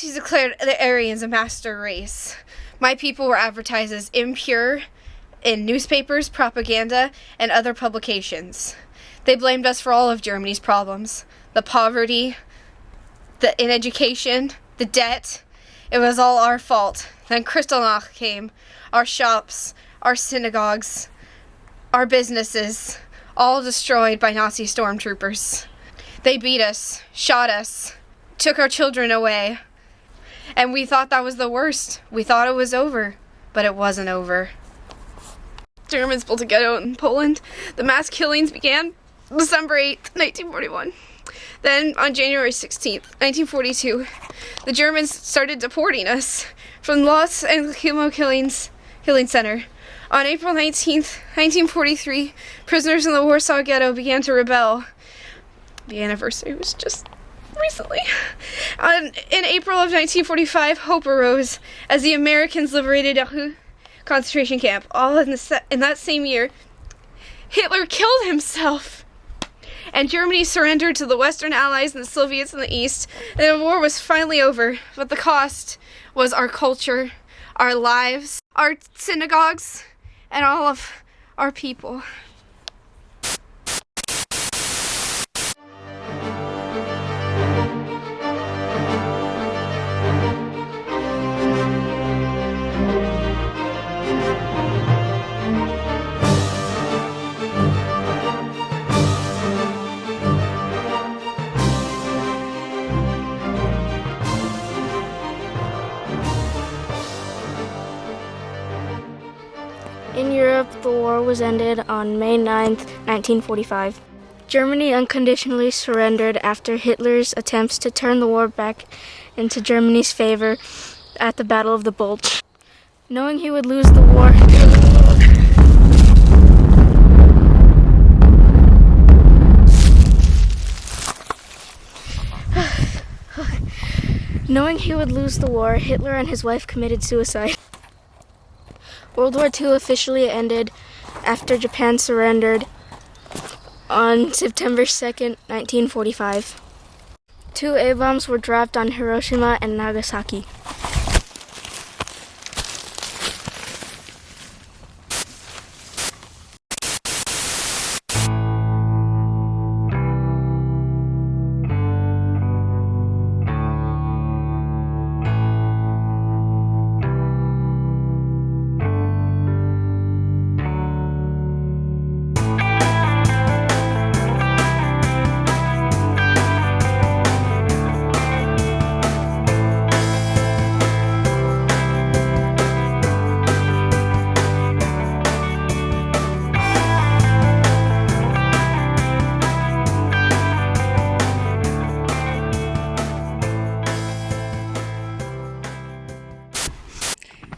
Nazis declared the Aryans a master race. My people were advertised as impure in newspapers, propaganda, and other publications. They blamed us for all of Germany's problems. The poverty, the ineducation, the debt. It was all our fault. Then Kristallnacht came. Our shops, our synagogues, our businesses, all destroyed by Nazi stormtroopers. They beat us, shot us, took our children away. And we thought that was the worst. We thought it was over, but it wasn't over. Germans built a ghetto in Poland. The mass killings began December 8th, 1941. Then, on January 16th, 1942, the Germans started deporting us from Los Angeles Killing Center. On April 19th, 1943, prisoners in the Warsaw Ghetto began to rebel. The anniversary was just recently. In April of 1945, hope arose as the Americans liberated a concentration camp. All in that same year, Hitler killed himself, and Germany surrendered to the Western Allies and the Soviets in the East, and the war was finally over. But the cost was our culture, our lives, our synagogues, and all of our people. In Europe, the war was ended on May 9th, 1945. Germany unconditionally surrendered after Hitler's attempts to turn the war back into Germany's favor at the Battle of the Bulge. Knowing he would lose the war, Hitler and his wife committed suicide. World War II officially ended after Japan surrendered on September 2nd, 1945. 2 A-bombs were dropped on Hiroshima and Nagasaki.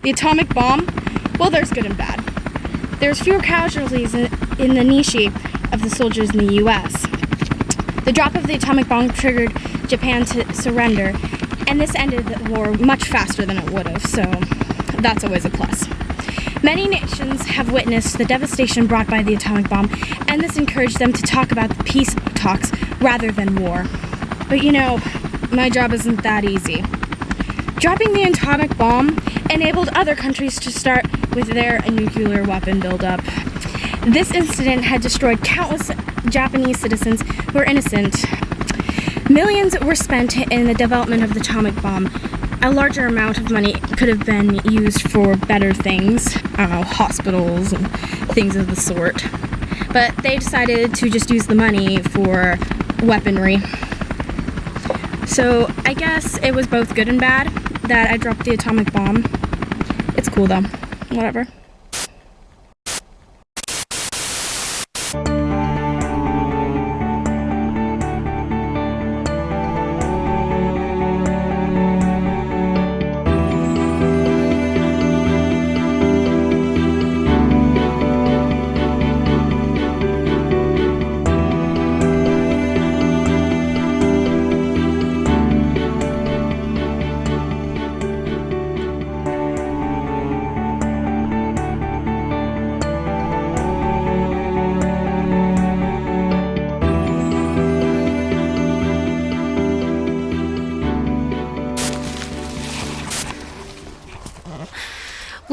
The atomic bomb, well, there's good and bad. There's fewer casualties in the niche of the soldiers in the U.S. The drop of the atomic bomb triggered Japan to surrender, and this ended the war much faster than it would have, so that's always a plus. Many nations have witnessed the devastation brought by the atomic bomb, and this encouraged them to talk about the peace talks rather than war. But you know, my job isn't that easy. Dropping the atomic bomb enabled other countries to start with their nuclear weapon buildup. This incident had destroyed countless Japanese citizens who were innocent. Millions were spent in the development of the atomic bomb. A larger amount of money could have been used for better things, I don't know, hospitals and things of the sort. But they decided to just use the money for weaponry. So I guess it was both good and bad that I dropped the atomic bomb. It's cool though. Whatever.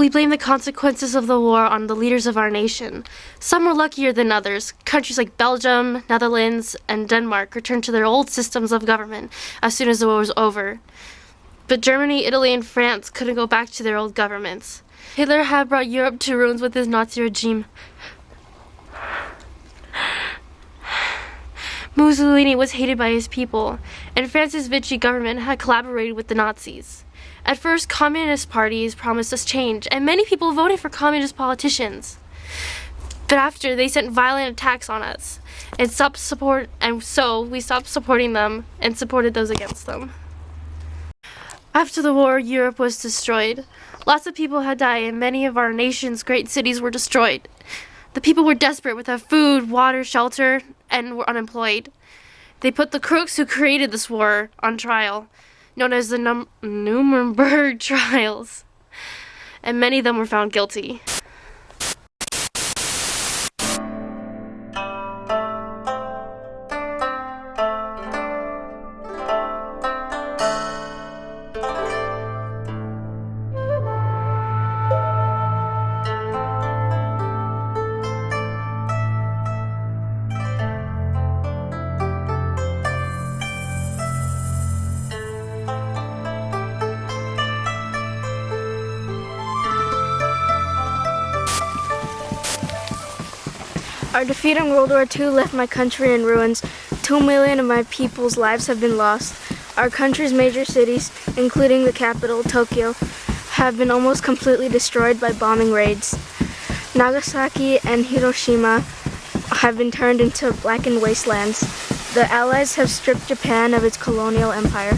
We blame the consequences of the war on the leaders of our nation. Some were luckier than others. Countries like Belgium, Netherlands, and Denmark returned to their old systems of government as soon as the war was over. But Germany, Italy, and France couldn't go back to their old governments. Hitler had brought Europe to ruins with his Nazi regime. Mussolini was hated by his people, and France's Vichy government had collaborated with the Nazis. At first, communist parties promised us change, and many people voted for communist politicians. But after, they sent violent attacks on us, and so we stopped supporting them and supported those against them. After the war, Europe was destroyed. Lots of people had died, and many of our nation's great cities were destroyed. The people were desperate without food, water, shelter, and were unemployed. They put the crooks who created this war on trial, known as the Nuremberg trials, and many of them were found guilty. Our defeat in World War II left my country in ruins. 2 million of my people's lives have been lost. Our country's major cities, including the capital, Tokyo, have been almost completely destroyed by bombing raids. Nagasaki and Hiroshima have been turned into blackened wastelands. The Allies have stripped Japan of its colonial empire.